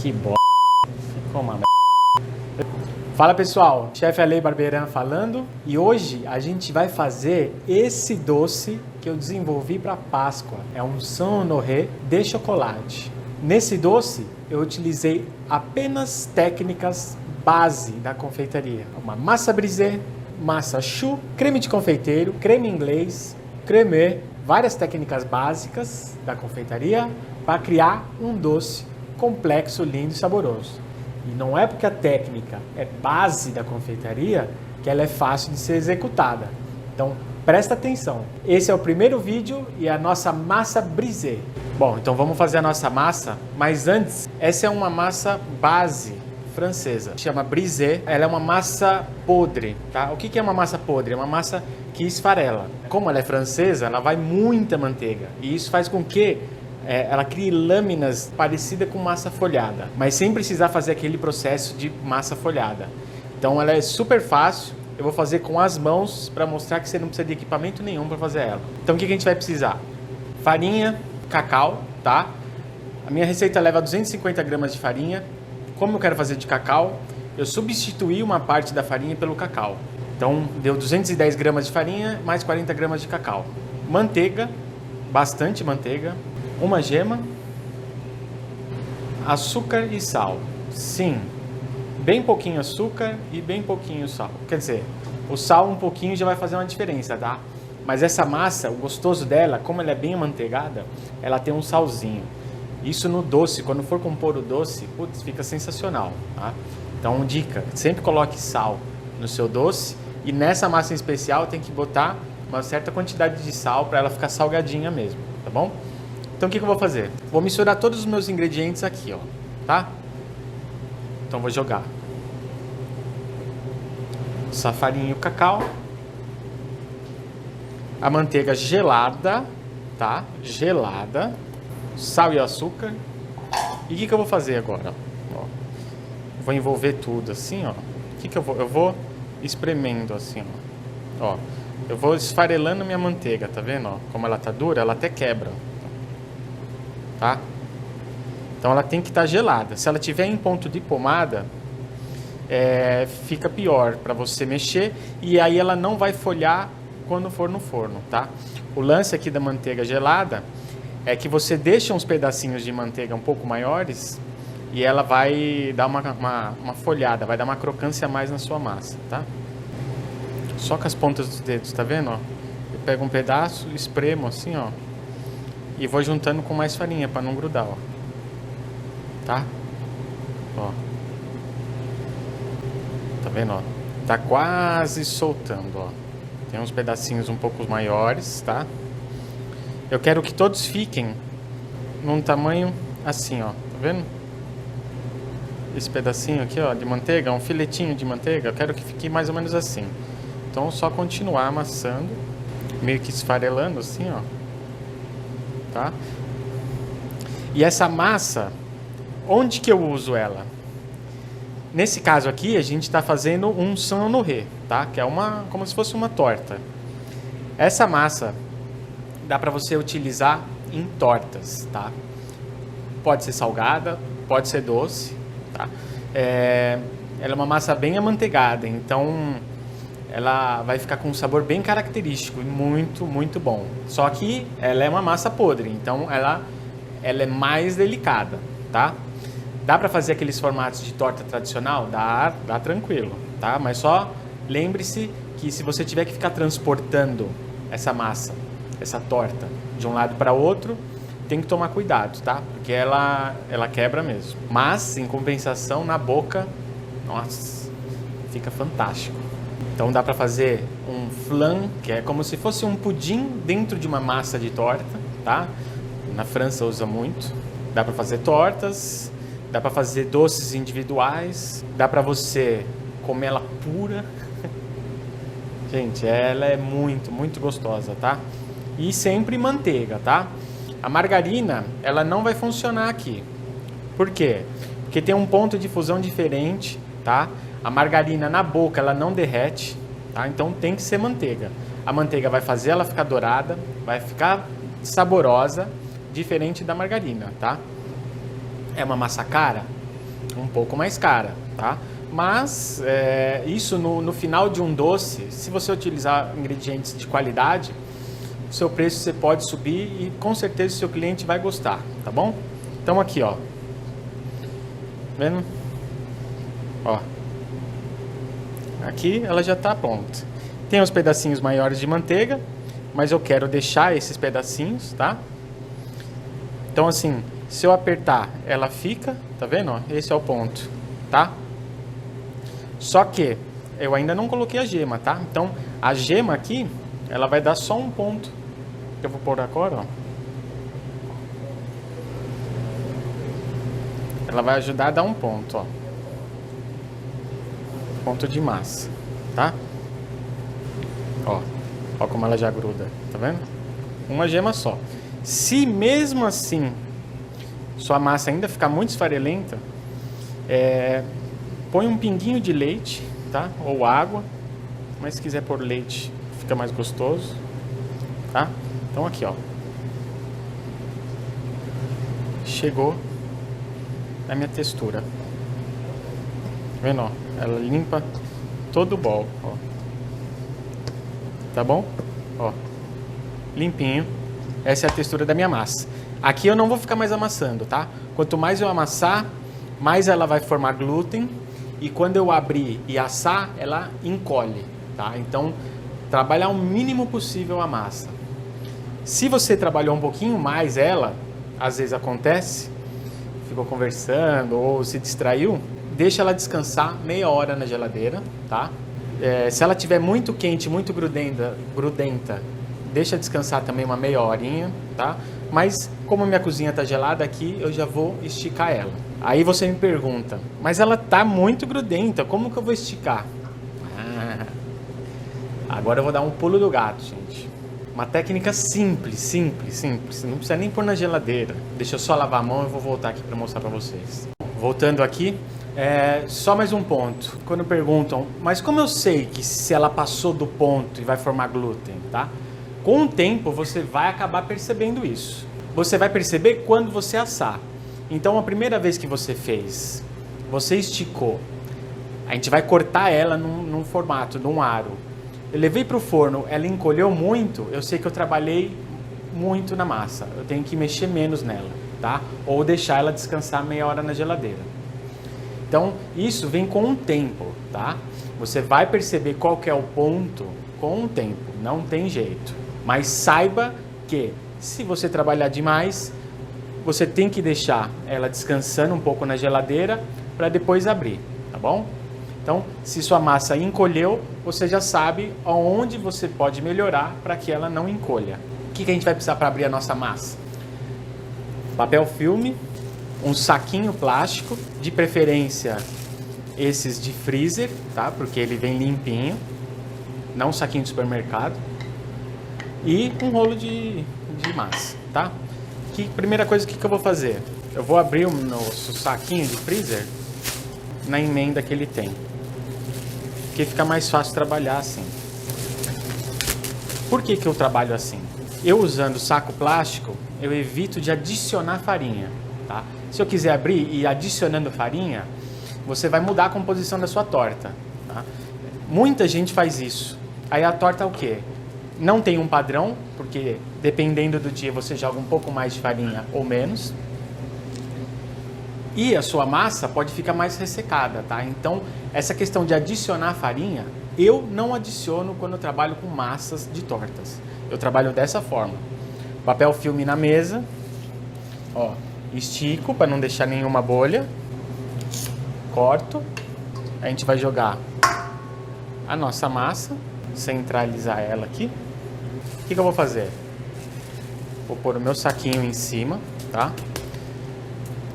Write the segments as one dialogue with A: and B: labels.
A: Que bosta. Ficou uma merda. Fala pessoal, Chefe Ale Barberan falando e hoje a gente vai fazer esse doce que eu desenvolvi para Páscoa. É um Saint Honoré de chocolate. Nesse doce eu utilizei apenas técnicas base da confeitaria. Uma massa brisée, massa choux, creme de confeiteiro, creme inglês, cremé, várias técnicas básicas da confeitaria para criar um doce complexo, lindo e saboroso. E não é porque a técnica é base da confeitaria que ela é fácil de ser executada. Então, presta atenção. Esse é o primeiro vídeo e a nossa massa brisée. Bom, então vamos fazer a nossa massa, mas antes, essa é uma massa base francesa. Chama brisée. Ela é uma massa podre, tá? O que é uma massa podre? É uma massa que esfarela. Como ela é francesa, ela vai muita manteiga. E isso faz com que ela cria lâminas parecidas com massa folhada, mas sem precisar fazer aquele processo de massa folhada. Então ela é super fácil, eu vou fazer com as mãos para mostrar que você não precisa de equipamento nenhum para fazer ela. Então o que a gente vai precisar? Farinha, cacau, tá? A minha receita leva 250 gramas de farinha. Como eu quero fazer de cacau, eu substituí uma parte da farinha pelo cacau. Então deu 210 gramas de farinha mais 40 gramas de cacau. Manteiga, bastante manteiga. Uma gema, açúcar e sal. Sim, bem pouquinho açúcar e bem pouquinho sal. Quer dizer, o sal um pouquinho já vai fazer uma diferença, tá? Mas essa massa, o gostoso dela, como ela é bem amanteigada, ela tem um salzinho. Isso no doce, quando for compor o doce, putz, fica sensacional, tá? Então, dica, sempre coloque sal no seu doce e nessa massa em especial tem que botar uma certa quantidade de sal para ela ficar salgadinha mesmo, tá bom? Então o que eu vou fazer? Vou misturar todos os meus ingredientes aqui, ó, tá? Então vou jogar essa farinha e o cacau, a manteiga gelada, tá? Gelada, sal e açúcar. E o que eu vou fazer agora? Ó, vou envolver tudo assim, ó. O que eu vou? Eu vou espremendo assim, ó. Ó, eu vou esfarelando minha manteiga, tá vendo? Ó, como ela tá dura, ela até quebra. Tá? Então ela tem que estar gelada. Se ela tiver em ponto de pomada, fica pior para você mexer e aí ela não vai folhar quando for no forno, tá? O lance aqui da manteiga gelada é que você deixa uns pedacinhos de manteiga um pouco maiores e ela vai dar uma folhada, vai dar uma crocância a mais na sua massa, tá? Só com as pontas dos dedos, tá vendo? Ó? Eu pego um pedaço, espremo assim, ó. E vou juntando com mais farinha para não grudar, ó. Tá? Ó. Tá vendo, ó? Tá quase soltando, ó. Tem uns pedacinhos um pouco maiores, tá? Eu quero que todos fiquem num tamanho assim, ó. Tá vendo? Esse pedacinho aqui, ó, de manteiga, um filetinho de manteiga, eu quero que fique mais ou menos assim. Então, só continuar amassando, meio que esfarelando assim, ó. Tá? E essa massa, onde que eu uso ela? Nesse caso aqui, a gente está fazendo um Saint Honoré, tá? Que é como se fosse uma torta. Essa massa dá para você utilizar em tortas, tá? Pode ser salgada, pode ser doce, tá? Ela é uma massa bem amanteigada, então ela vai ficar com um sabor bem característico e muito, muito bom. Só que ela é uma massa podre, então ela é mais delicada, tá? Dá para fazer aqueles formatos de torta tradicional? Dá tranquilo, tá? Mas só lembre-se que se você tiver que ficar transportando essa massa, essa torta, de um lado para outro, tem que tomar cuidado, tá? Porque ela quebra mesmo. Mas, em compensação, na boca, nossa, fica fantástico. Então dá para fazer um flan, que é como se fosse um pudim dentro de uma massa de torta, tá? Na França usa muito. Dá para fazer tortas, dá para fazer doces individuais, dá para você comer ela pura. Gente, ela é muito, muito gostosa, tá? E sempre manteiga, tá? A margarina, ela não vai funcionar aqui. Por quê? Porque tem um ponto de fusão diferente, tá? A margarina na boca, ela não derrete, tá? Então tem que ser manteiga. A manteiga vai fazer ela ficar dourada, vai ficar saborosa, diferente da margarina, tá? É uma massa cara? um pouco mais cara, tá? Mas isso no final de um doce, se você utilizar ingredientes de qualidade, o seu preço você pode subir e com certeza o seu cliente vai gostar, tá bom? Então aqui, ó, vendo? Ó, aqui ela já tá pronta. Tem os pedacinhos maiores de manteiga, mas eu quero deixar esses pedacinhos, tá? Então assim, se eu apertar, ela fica, tá vendo? Ó, esse é o ponto, tá? Só que eu ainda não coloquei a gema, tá? Então a gema aqui, ela vai dar só um ponto. Que eu vou pôr agora, ó. Ela vai ajudar a dar um ponto, ó. Ponto de massa, tá? Ó, ó como ela já gruda, tá vendo? Uma gema só. Se mesmo assim sua massa ainda ficar muito esfarelenta, põe um pinguinho de leite, tá? Ou água, mas se quiser pôr leite, fica mais gostoso, tá? Então aqui, ó. Chegou a minha textura. Tá vendo, ó? Ela limpa todo o bol, ó. Tá bom? Ó. Limpinho. Essa é a textura da minha massa. Aqui eu não vou ficar mais amassando, tá? Quanto mais eu amassar, mais ela vai formar glúten. E quando eu abrir e assar, ela encolhe, tá? Então, trabalhar o mínimo possível a massa. Se você trabalhou um pouquinho mais ela, às vezes acontece, ficou conversando ou se distraiu, deixa ela descansar meia hora na geladeira, tá? Se ela estiver muito quente, muito grudenta, deixa descansar também uma meia horinha, tá? Mas como minha cozinha está gelada aqui, eu já vou esticar ela. Aí você me pergunta, mas ela tá muito grudenta, como que eu vou esticar? Agora eu vou dar um pulo do gato, gente. Uma técnica simples. Não precisa nem pôr na geladeira. Deixa eu só lavar a mão e vou voltar aqui para mostrar para vocês. Voltando aqui, só mais um ponto. Quando perguntam, mas como eu sei que se ela passou do ponto e vai formar glúten, tá? Com o tempo você vai acabar percebendo isso. Você vai perceber quando você assar. Então a primeira vez que você fez, você esticou. A gente vai cortar ela num formato, num aro. Eu levei para o forno, ela encolheu muito, eu sei que eu trabalhei muito na massa. Eu tenho que mexer menos nela, tá? Ou deixar ela descansar meia hora na geladeira. Então, isso vem com o tempo, tá? Você vai perceber qual que é o ponto com o tempo, não tem jeito. Mas saiba que, se você trabalhar demais, você tem que deixar ela descansando um pouco na geladeira para depois abrir, tá bom? Então, se sua massa encolheu, você já sabe aonde você pode melhorar para que ela não encolha. O que a gente vai precisar para abrir a nossa massa? Papel filme, um saquinho plástico, de preferência esses de freezer, tá? Porque ele vem limpinho, não um saquinho de supermercado, e um rolo de massa, tá? Primeira coisa, o que eu vou fazer? Eu vou abrir o nosso saquinho de freezer na emenda que ele tem, porque fica mais fácil trabalhar assim. Por que eu trabalho assim? Eu usando saco plástico, eu evito de adicionar farinha, tá? Se eu quiser abrir e ir adicionando farinha, você vai mudar a composição da sua torta, tá? Muita gente faz isso. Aí a torta é o quê? Não tem um padrão, porque dependendo do dia você joga um pouco mais de farinha ou menos. E a sua massa pode ficar mais ressecada, tá? Então, essa questão de adicionar farinha, eu não adiciono quando eu trabalho com massas de tortas. Eu trabalho dessa forma. Papel filme na mesa, ó, estico para não deixar nenhuma bolha, corto, a gente vai jogar a nossa massa, centralizar ela aqui. O que eu vou fazer? Vou pôr o meu saquinho em cima, tá?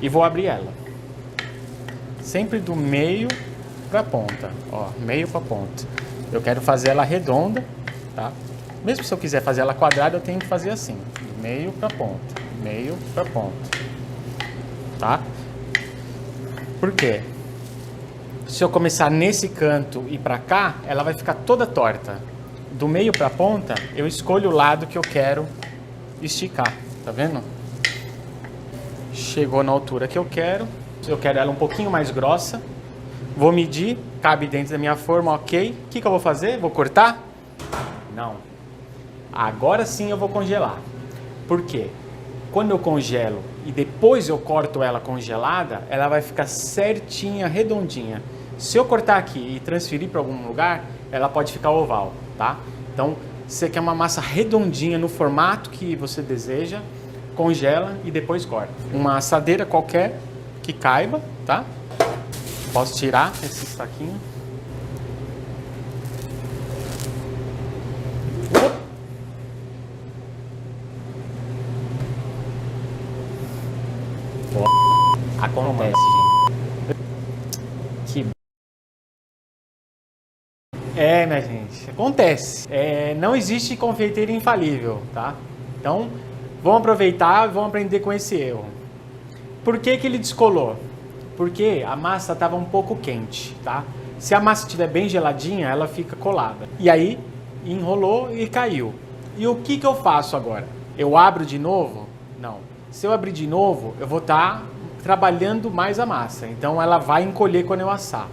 A: E vou abrir ela. Sempre do meio pra ponta, ó, meio pra ponta. Eu quero fazer ela redonda, tá? Mesmo se eu quiser fazer ela quadrada, eu tenho que fazer assim, do meio pra ponta, meio pra ponta, tá? Por quê? Se eu começar nesse canto e pra cá, ela vai ficar toda torta. Do meio pra ponta, eu escolho o lado que eu quero esticar, tá vendo? Chegou na altura que eu quero, Eu quero ela um pouquinho mais grossa. Vou medir, cabe dentro da minha forma, ok. O que eu vou fazer? Vou cortar? Não. Agora sim eu vou congelar. Por quê? Quando eu congelo e depois eu corto ela congelada, ela vai ficar certinha, redondinha. Se eu cortar aqui e transferir para algum lugar, ela pode ficar oval, tá? Então, você quer uma massa redondinha no formato que você deseja, congela e depois corta. Uma assadeira qualquer que caiba, tá? Posso tirar esse saquinho. Acontece, gente. Que... minha gente, acontece. Não existe confeiteiro infalível, tá? Então, vamos aproveitar e vamos aprender com esse erro. Por que ele descolou? Porque a massa estava um pouco quente, tá? Se a massa estiver bem geladinha, ela fica colada. E aí, enrolou e caiu. E o que eu faço agora? Eu abro de novo? Não. Se eu abrir de novo, eu vou estar trabalhando mais a massa. Então, ela vai encolher quando eu assar.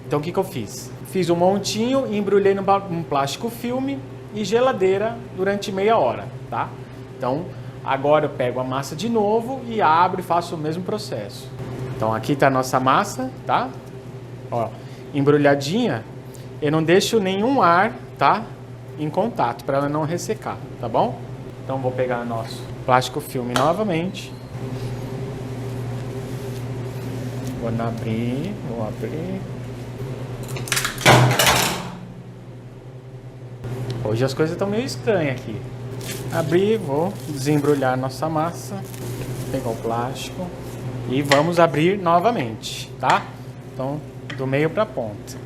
A: Então, o que eu fiz? Fiz um montinho, embrulhei num plástico filme e geladeira durante meia hora, tá? Então, agora eu pego a massa de novo e abro e faço o mesmo processo. Então aqui está a nossa massa, tá? Ó, embrulhadinha, eu não deixo nenhum ar, tá? Em contato, para ela não ressecar, tá bom? Então vou pegar nosso plástico filme novamente. Vou abrir. Hoje as coisas estão meio estranhas aqui. Abrir, vou desembrulhar nossa massa. Pegar o plástico. E vamos abrir novamente, tá? Então, do meio para a ponta.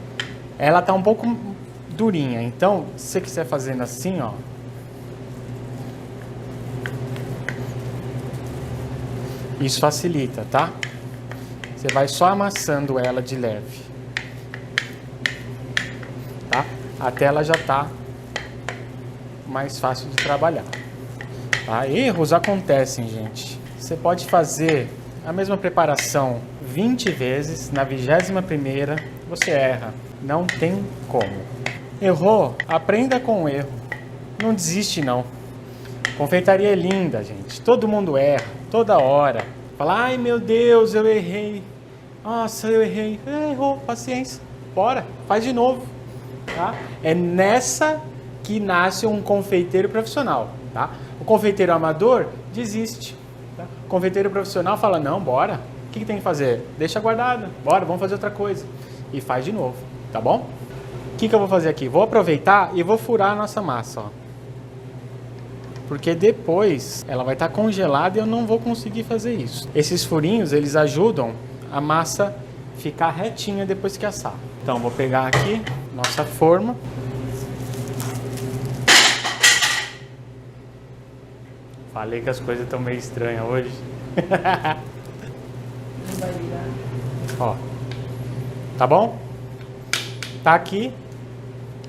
A: Ela tá um pouco durinha, então, se você quiser fazendo assim, ó. Isso facilita, tá? Você vai só amassando ela de leve. Tá? Até ela já tá mais fácil de trabalhar. Tá? Erros acontecem, gente. Você pode fazer a mesma preparação 20 vezes, na 21ª você erra. Não tem como. Errou? Aprenda com o erro. Não desiste, não. Confeitaria é linda, gente. Todo mundo erra, toda hora. Fala, ai meu Deus, eu errei. Nossa, eu errei. Errou, paciência. Bora, faz de novo. Tá? É nessa que nasce um confeiteiro profissional. Tá? O confeiteiro amador desiste. Tá? O confeiteiro profissional fala, não, bora. O que tem que fazer? Deixa guardado. Bora, vamos fazer outra coisa. E faz de novo, tá bom? O que eu vou fazer aqui? Vou aproveitar e vou furar a nossa massa, ó. Porque depois ela vai estar congelada e eu não vou conseguir fazer isso. Esses furinhos, eles ajudam a massa ficar retinha depois que assar. Então, vou pegar aqui nossa forma. Falei que as coisas estão meio estranhas hoje. Ó, tá bom? Tá aqui.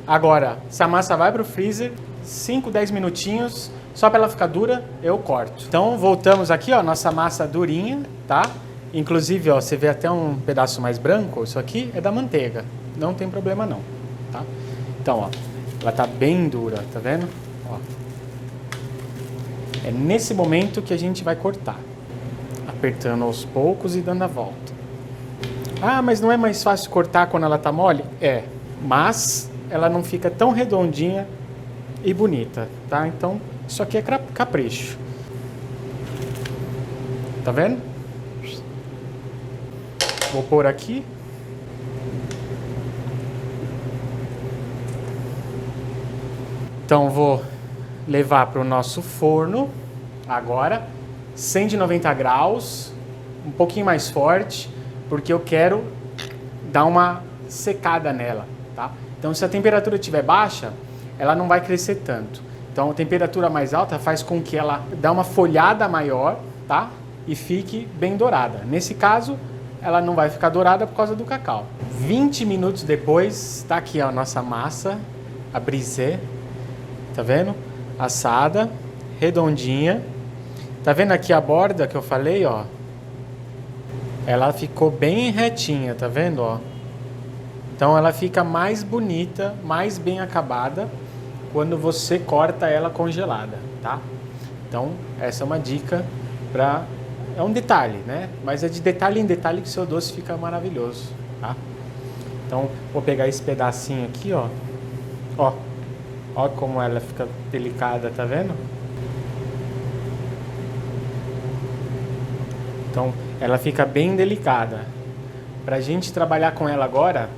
A: Agora, essa massa vai pro freezer, 5, 10 minutinhos, só para ela ficar dura, eu corto. Então, voltamos aqui, ó, nossa massa durinha, tá? Inclusive, ó, você vê até um pedaço mais branco, isso aqui é da manteiga, não tem problema não, tá? Então, ó, ela tá bem dura, tá vendo? Ó. É nesse momento que a gente vai cortar, apertando aos poucos e dando a volta. Ah, mas não é mais fácil cortar quando ela tá mole? É, mas ela não fica tão redondinha e bonita, tá? Então, isso aqui é capricho. Tá vendo? Vou pôr aqui. Então, vou levar para o nosso forno agora, 190 graus, um pouquinho mais forte, porque eu quero dar uma secada nela, tá? Então, se a temperatura estiver baixa, ela não vai crescer tanto. Então, a temperatura mais alta faz com que ela dê uma folhada maior, tá? E fique bem dourada. Nesse caso, ela não vai ficar dourada por causa do cacau. 20 minutos depois, tá aqui a nossa massa, a brisée, tá vendo? Assada, redondinha. Tá vendo aqui a borda que eu falei, ó? ela ficou bem retinha, tá vendo, ó? Então ela fica mais bonita, mais bem acabada quando você corta ela congelada, tá? Então essa é uma dica para... É um detalhe, né? Mas é de detalhe em detalhe que seu doce fica maravilhoso, tá? Então vou pegar esse pedacinho aqui, ó. Ó, ó como ela fica delicada, tá vendo? Então ela fica bem delicada. Pra gente trabalhar com ela agora,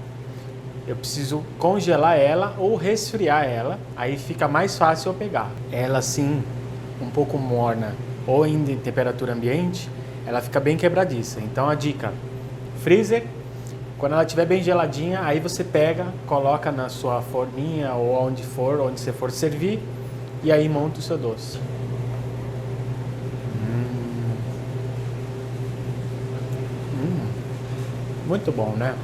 A: eu preciso congelar ela ou resfriar ela, aí fica mais fácil eu pegar. Ela assim, um pouco morna ou em temperatura ambiente, ela fica bem quebradiça. Então a dica, freezer, quando ela estiver bem geladinha, aí você pega, coloca na sua forminha ou onde você for servir, e aí monta o seu doce. Muito bom, né?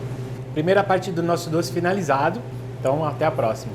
A: Primeira parte do nosso doce finalizado, então até a próxima.